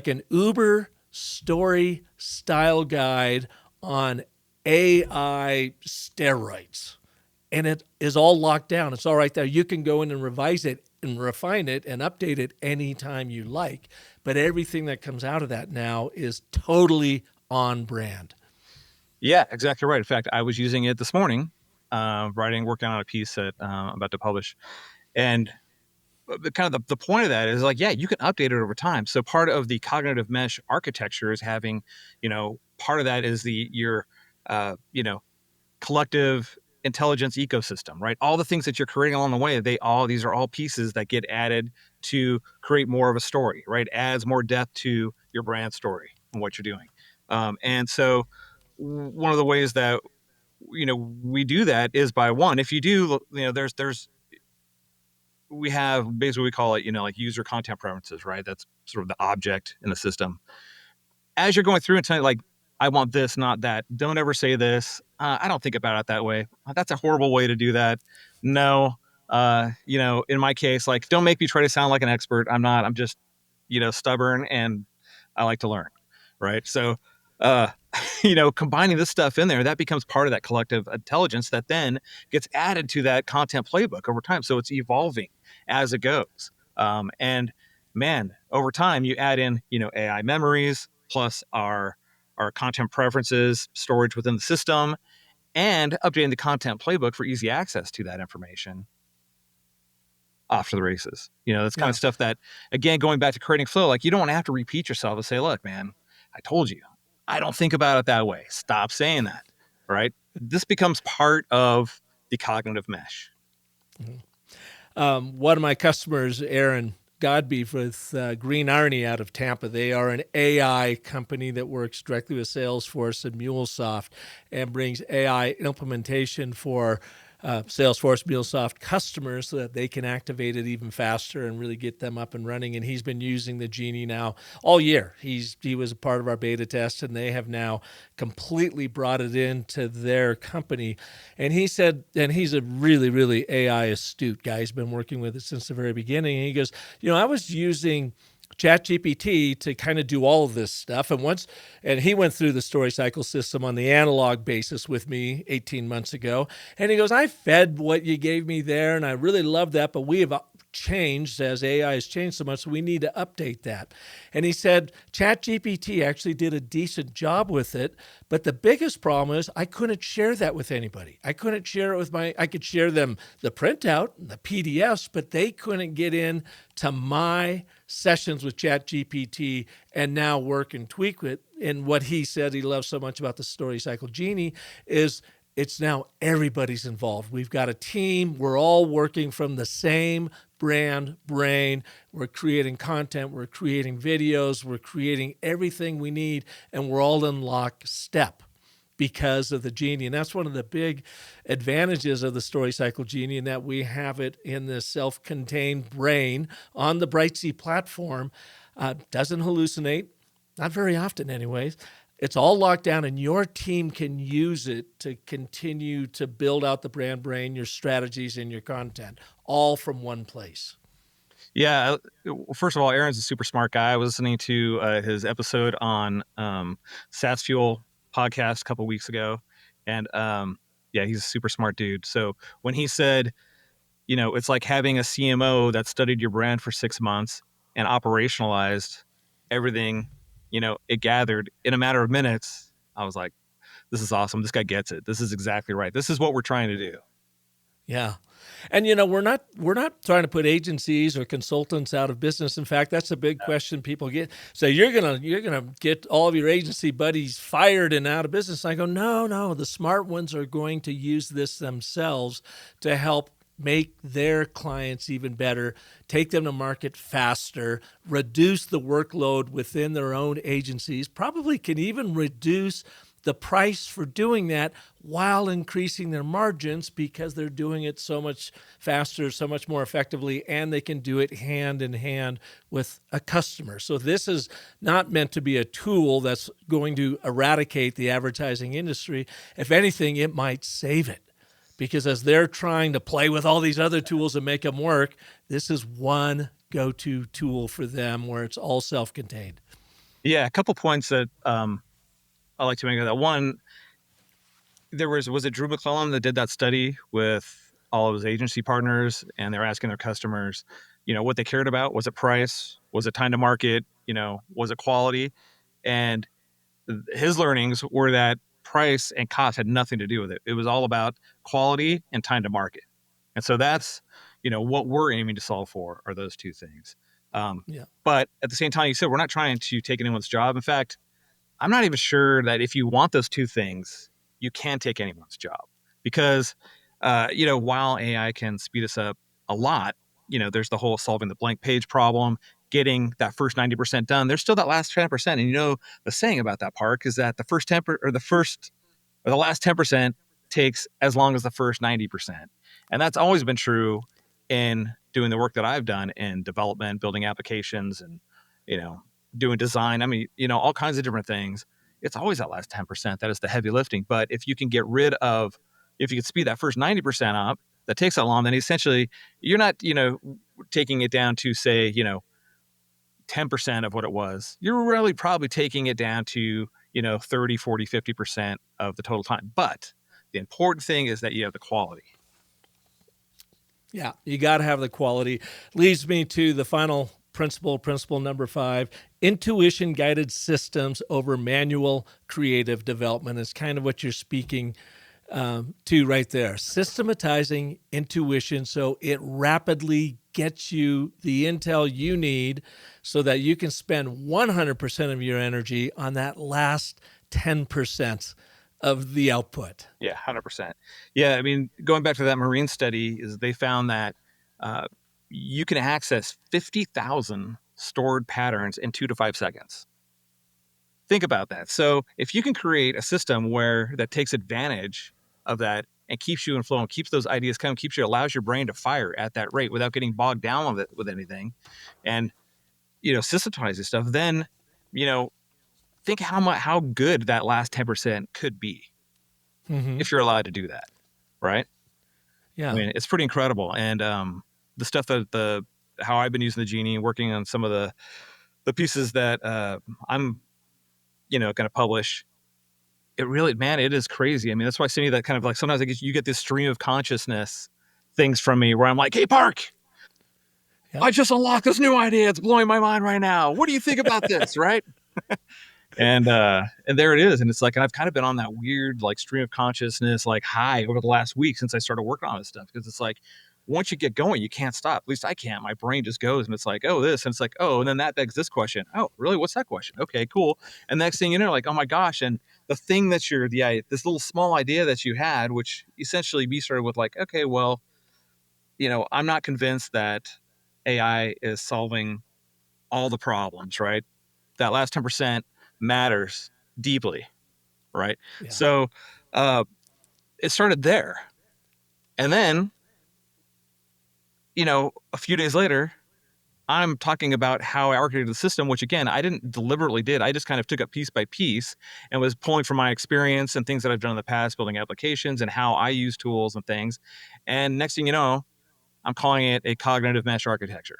an Uber story style guide on AI steroids. And it is all locked down. It's all right there. You can go in and revise it and refine it and update it anytime you like. But everything that comes out of that now is totally on brand. Yeah, exactly right. In fact, I was using it this morning, working on a piece that I'm about to publish. And kind of the point of that is like, yeah, you can update it over time. So part of the cognitive mesh architecture is having, part of that is your collective intelligence ecosystem, right? All the things that you're creating along the way, these are all pieces that get added to create more of a story, right? Adds more depth to your brand story and what you're doing. And so one of the ways that, we do that is by if you do, we have basically, we call it, like user content preferences, right? That's sort of the object in the system. As you're going through and telling like, I want this, not that. Don't ever say this. I don't think about it that way. That's a horrible way to do that. No, in my case, like, don't make me try to sound like an expert. I'm not. I'm just, stubborn and I like to learn, right? So, combining this stuff in there, that becomes part of that collective intelligence that then gets added to that content playbook over time. So it's evolving as it goes. And man, over time, you add in, AI memories plus our content preferences, storage within the system, and updating the content playbook for easy access to that information. off to the races. That's kind Yeah. of stuff that, again, going back to creating flow, like you don't want to have to repeat yourself and say, look, man, I told you, I don't think about it that way. Stop saying that, right? This becomes part of the cognitive mesh. One of my customers, Aaron Godby with Green Irony out of Tampa, they are an AI company that works directly with Salesforce and MuleSoft and brings AI implementation for Salesforce, MuleSoft customers so that they can activate it even faster and really get them up and running. And he's been using the Genie now all year. He was a part of our beta test, and they have now completely brought it into their company. And he said, and he's a really, really AI astute guy. He's been working with it since the very beginning. And he goes, I was using ChatGPT to kind of do all of this stuff. And he went through the StoryCycle system on the analog basis with me 18 months ago. And he goes, I fed what you gave me there, and I really love that, but we have changed as AI has changed so much, so we need to update that. And he said ChatGPT actually did a decent job with it, but the biggest problem is I couldn't share that with anybody. I couldn't share it with I could share them the printout, the PDFs, but they couldn't get in to my sessions with ChatGPT and now work and tweak it. And what he said he loves so much about the StoryCycle Genie is it's now everybody's involved. We've got a team. We're all working from the same brand brain. We're creating content. We're creating videos. We're creating everything we need, and we're all in lockstep because of the Genie. And that's one of the big advantages of the StoryCycle Genie, in that we have it in this self-contained brain on the Brightsea platform. Doesn't hallucinate, not very often anyways. It's all locked down, and your team can use it to continue to build out the brand brain, your strategies, and your content, all from one place. Yeah. First of all, Aaron's a super smart guy. I was listening to his episode on SaaS Fuel podcast a couple of weeks ago. And yeah, he's a super smart dude. So when he said, it's like having a CMO that studied your brand for 6 months and operationalized everything, it gathered in a matter of minutes, I was like, this is awesome. This guy gets it. This is exactly right. This is what we're trying to do. Yeah. And we're not trying to put agencies or consultants out of business. In fact, that's a big question people get. So you're gonna get all of your agency buddies fired and out of business. I go, no, the smart ones are going to use this themselves to help make their clients even better, take them to market faster, reduce the workload within their own agencies, probably can even reduce the price for doing that while increasing their margins because they're doing it so much faster, so much more effectively, and they can do it hand in hand with a customer. So this is not meant to be a tool that's going to eradicate the advertising industry. If anything, it might save it, because as they're trying to play with all these other tools and make them work, this is one go-to tool for them where it's all self-contained. Yeah, a couple points that I like to make of that. One, was it Drew McClellan that did that study with all of his agency partners, and they were asking their customers, what they cared about. Was it price? Was it time to market? Was it quality? And his learnings were that price and cost had nothing to do with it. It was all about quality and time to market. And so that's, what we're aiming to solve for are those two things. But at the same time, you said, we're not trying to take anyone's job. In fact, I'm not even sure that if you want those two things, you can take anyone's job, because, while AI can speed us up a lot, there's the whole solving the blank page problem, getting that first 90% done. There's still that last 10%. And the saying about that, Park, is that the last 10% takes as long as the first 90%. And that's always been true in doing the work that I've done in development, building applications, and, doing design. I mean, all kinds of different things. It's always that last 10% that is the heavy lifting. But if you can speed that first 90% up, that takes that long, then essentially you're not, taking it down to, say, 10% of what it was. You're really probably taking it down to, 30, 40, 50% of the total time. But the important thing is that you have the quality. Yeah, you got to have the quality. Leads me to the final principle number 5, intuition-guided systems over manual creative development is kind of what you're speaking to right there. Systematizing intuition so it rapidly gets you the intel you need so that you can spend 100% of your energy on that last 10% of the output. Yeah, 100%. Yeah, I mean, going back to that Marine study, is they found that uh, you can access 50,000 stored patterns in 2 to 5 seconds. Think about that. So if you can create a system where that takes advantage of that and keeps you in flow and keeps those ideas coming, allows your brain to fire at that rate without getting bogged down with anything, and systematizes stuff, then think how good that last 10% could be if you're allowed to do that, right? Yeah. I mean, it's pretty incredible. And the stuff that how I've been using the Genie, working on some of the pieces that I'm going to publish. It really, man, it is crazy. I mean, that's why I send you that kind of like, sometimes you get this stream of consciousness things from me where I'm like, hey, Park, I just unlocked this new idea. It's blowing my mind right now. What do you think about this? Right. And there it is. And it's like, and I've kind of been on that weird like stream of consciousness, like high over the last week since I started working on this stuff. Because it's like, once you get going, you can't stop. At least I can't. My brain just goes and it's like, oh, this. And it's like, oh, and then that begs this question. Oh, really? What's that question? Okay, cool. And next thing you know, like, oh my gosh. And the thing that this little small idea that you had, which essentially we started with like, okay, well, I'm not convinced that AI is solving all the problems, right? That last 10% matters deeply, right? Yeah. So it started there. And then, a few days later, I'm talking about how I architected the system, which again, I didn't deliberately did. I just kind of took it piece by piece and was pulling from my experience and things that I've done in the past, building applications and how I use tools and things. And next thing you know, I'm calling it a cognitive mesh architecture.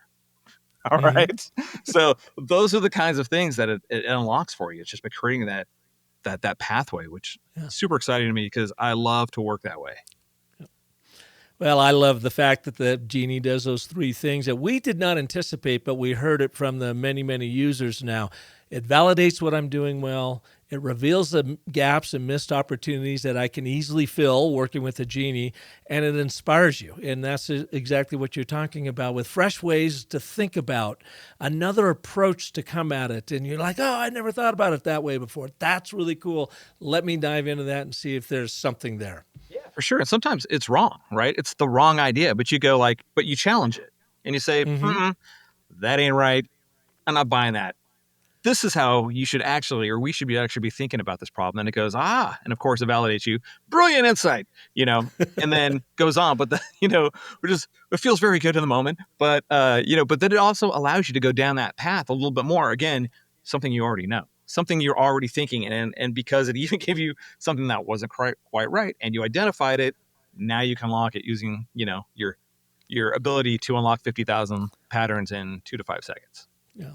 All right. So those are the kinds of things that it unlocks for you. It's just by creating that pathway, which is super exciting to me because I love to work that way. Well, I love the fact that the Genie does those three things that we did not anticipate, but we heard it from the many, many users now. It validates what I'm doing well. It reveals the gaps and missed opportunities that I can easily fill working with the Genie, and it inspires you. And that's exactly what you're talking about, with fresh ways to think about, another approach to come at it. And you're like, oh, I never thought about it that way before. That's really cool. Let me dive into that and see if there's something there. Yeah, for sure. And sometimes it's wrong, right? It's the wrong idea, but you go like, but you challenge it and you say, that ain't right. I'm not buying that. This is how you should we should actually be thinking about this problem. And it goes, and of course it validates you. Brilliant insight, and then goes on. But it feels very good in the moment. But, but then it also allows you to go down that path a little bit more. Again, something you already know, something you're already thinking. And because it even gave you something that wasn't quite right and you identified it, now you can unlock it using, your ability to unlock 50,000 patterns in 2 to 5 seconds. Yeah.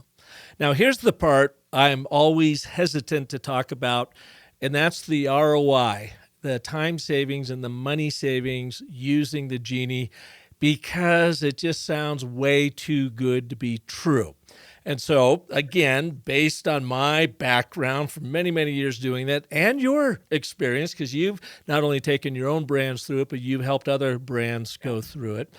Now, here's the part I'm always hesitant to talk about, and that's the ROI, the time savings and the money savings using the Genie, because it just sounds way too good to be true. And so, again, based on my background from many, many years doing that and your experience, because you've not only taken your own brands through it, but you've helped other brands go through it,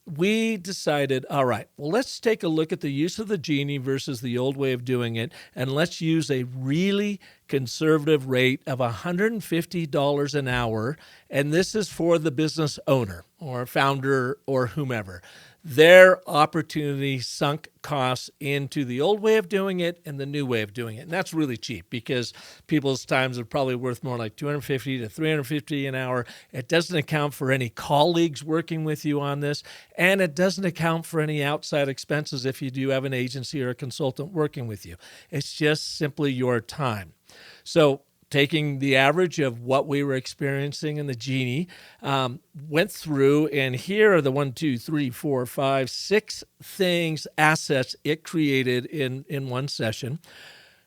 we decided, all right, well, let's take a look at the use of the Genie versus the old way of doing it, and let's use a really conservative rate of $150 an hour, and this is for the business owner or founder or whomever. Their opportunity sunk costs into the old way of doing it and the new way of doing it. And that's really cheap because people's times are probably worth more like $250 to $350 an hour. It doesn't account for any colleagues working with you on this, and it doesn't account for any outside expenses if you do have an agency or a consultant working with you. It's just simply your time. So taking the average of what we were experiencing in the Genie, went through, and here are the 6 things, assets it created in one session.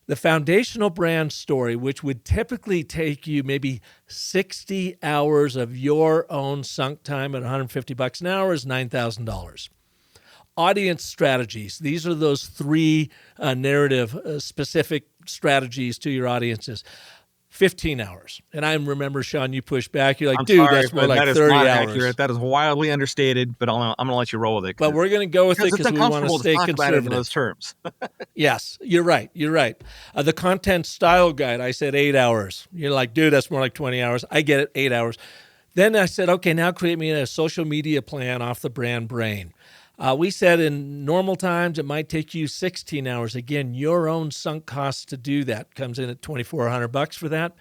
The foundational brand story, which would typically take you maybe 60 hours of your own sunk time at $150 an hour, is $9,000. Audience strategies. These are those 3 narrative specific strategies to your audiences. 15 hours. And I remember, Sean, you pushed back. You're like, I'm dude, sorry, that's more but like that is 30 not hours. accurate. That is wildly understated, but I'm going to let you roll with it But we're going to go with it because it's because we want to uncomfortable to stay talk about it in those conservative. terms. Yes, you're right. You're right. The content style guide, I said 8 hours. You're like, dude, that's more like 20 hours. I get it, 8 hours. Then I said, okay, now create me a social media plan off the brand brain. We said in normal times, it might take you 16 hours. Again, your own sunk costs to do that comes in at $2,400 for that.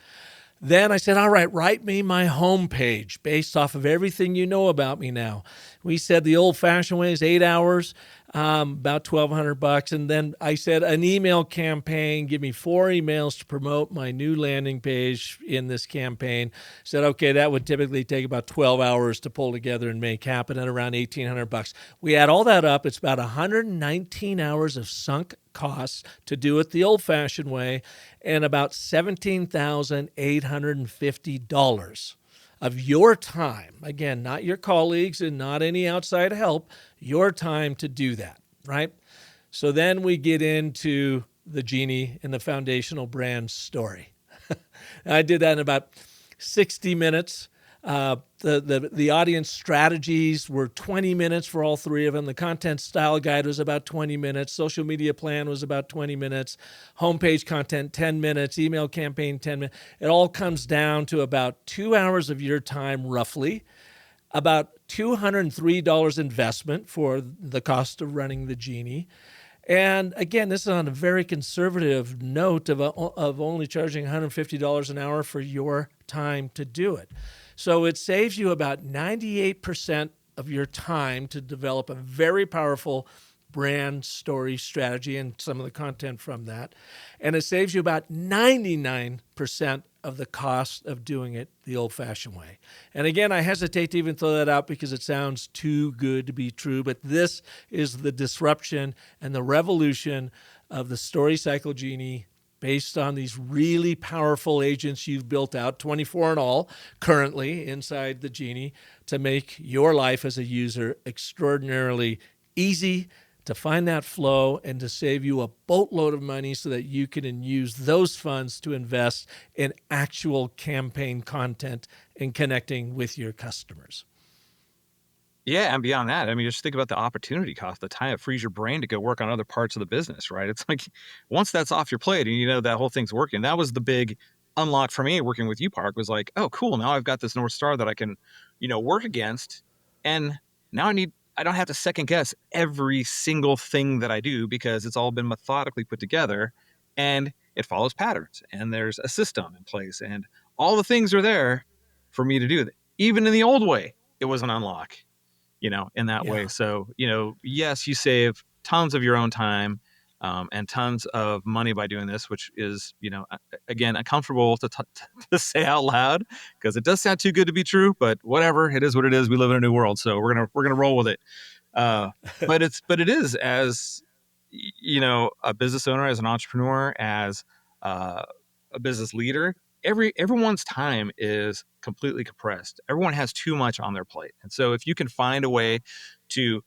Then I said, all right, write me my homepage based off of everything you know about me now. We said the old fashioned way is 8 hours, about $1,200. And then I said an email campaign, give me 4 emails to promote my new landing page in this campaign. Said, okay, that would typically take about 12 hours to pull together and make happen at around $1,800. We add all that up, it's about 119 hours of sunk costs to do it the old-fashioned way, and about $17,850 of your time. Again, not your colleagues and not any outside help, your time to do that, right? So then we get into the Genie and the foundational brand story. I did that in about 60 minutes. The audience strategies were 20 minutes for all 3 of them. The content style guide was about 20 minutes. Social media plan was about 20 minutes. Homepage content, 10 minutes. Email campaign, 10 minutes. It all comes down to about 2 hours of your time, roughly. About $203 investment for the cost of running the Genie. And again, this is on a very conservative note of only charging $150 an hour for your time to do it. So it saves you about 98% of your time to develop a very powerful brand story strategy and some of the content from that. And it saves you about 99% of the cost of doing it the old-fashioned way. And again, I hesitate to even throw that out because it sounds too good to be true, but this is the disruption and the revolution of the StoryCycle Genie based on these really powerful agents you've built out, 24 in all, currently inside the Genie, to make your life as a user extraordinarily easy, to find that flow, and to save you a boatload of money so that you can use those funds to invest in actual campaign content and connecting with your customers. Yeah, and beyond that, I mean, just think about the opportunity cost, the time it frees your brain to go work on other parts of the business, right? It's like once that's off your plate and you know that whole thing's working, that was the big unlock for me working with you, Park, was like, oh, cool. Now I've got this North Star that I can, work against. And now I don't have to second guess every single thing that I do because it's all been methodically put together and it follows patterns and there's a system in place and all the things are there for me to do. Even in the old way, it was an unlock, in that way. Yeah. So, yes, you save tons of your own time and tons of money by doing this, which is, again, uncomfortable to say out loud because it does sound too good to be true, but whatever, it is what it is. We live in a new world. So we're going to roll with it. But it is as, a business owner, as an entrepreneur, as a business leader, everyone's time is completely compressed. Everyone has too much on their plate. And so if you can find a way to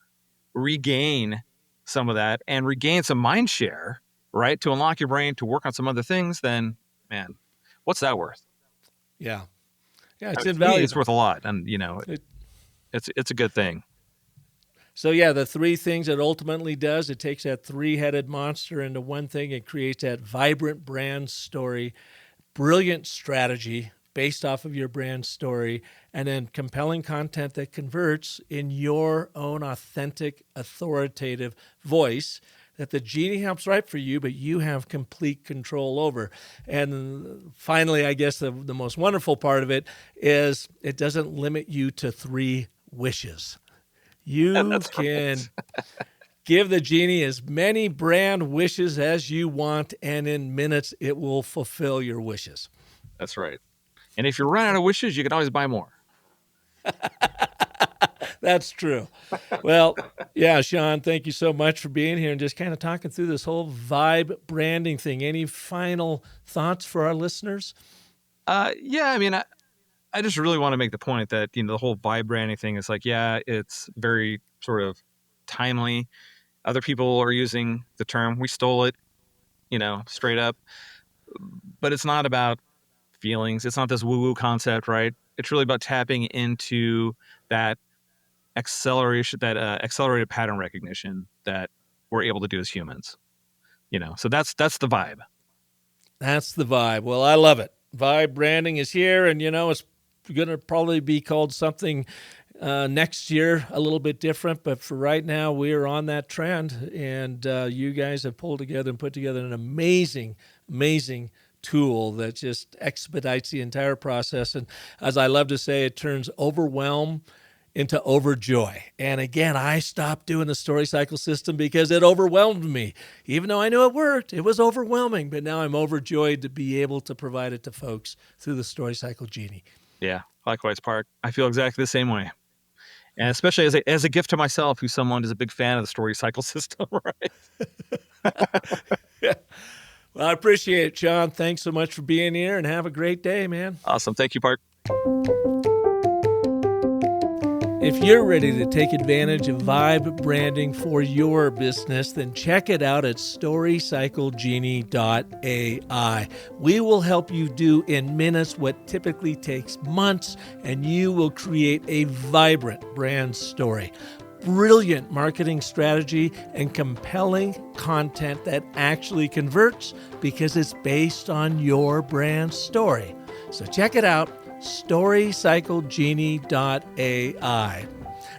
regain some of that and regain some mind share, right, to unlock your brain to work on some other things, then man, what's that worth? Yeah. Yeah, it's To me, it's invaluable. worth a lot. And it's a good thing. So yeah, the 3 things it ultimately does, it takes that 3-headed monster into one thing. It creates that vibrant brand story, brilliant strategy based off of your brand story, and then compelling content that converts in your own authentic, authoritative voice that the Genie helps write for you, but you have complete control over. And finally, I guess the most wonderful part of it is it doesn't limit you to 3 wishes. You That's can right. give the Genie as many brand wishes as you want, and in minutes, it will fulfill your wishes. That's right. And if you run out of wishes, you can always buy more. That's true. Well, yeah, Sean, thank you so much for being here and just kind of talking through this whole vibe branding thing. Any final thoughts for our listeners? Yeah, I mean, I just really want to make the point that, the whole vibe branding thing is like, yeah, it's very sort of timely. Other people are using the term. We stole it, straight up. But it's not about feelings. It's not this woo-woo concept, right? It's really about tapping into that accelerated pattern recognition that we're able to do as humans. So that's the vibe. That's the vibe. Well, I love it. Vibe branding is here, and it's going to probably be called something next year, a little bit different. But for right now, we are on that trend, and you guys have pulled together and put together an amazing, amazing tool that just expedites the entire process. And as I love to say, it turns overwhelm into overjoy. And again, I stopped doing the StoryCycle system because it overwhelmed me. Even though I knew it worked, it was overwhelming. But now I'm overjoyed to be able to provide it to folks through the StoryCycle Genie. Yeah, likewise, Park. I feel exactly the same way. And especially as a gift to myself, who's someone who's a big fan of the StoryCycle system, right? Yeah. Well, I appreciate it, Sean. Thanks so much for being here, and have a great day, man. Awesome. Thank you, Park. If you're ready to take advantage of vibe branding for your business, then check it out at StoryCycleGenie.ai. We will help you do in minutes what typically takes months, and you will create a vibrant brand story. Brilliant marketing strategy and compelling content that actually converts because it's based on your brand story. So check it out, StoryCycleGenie.ai.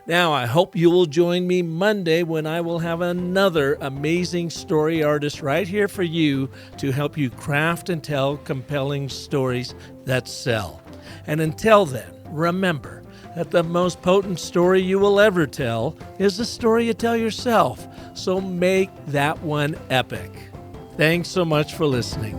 Now, I hope you will join me Monday when I will have another amazing story artist right here for you to help you craft and tell compelling stories that sell. And until then, remember that the most potent story you will ever tell is the story you tell yourself. So make that one epic. Thanks so much for listening.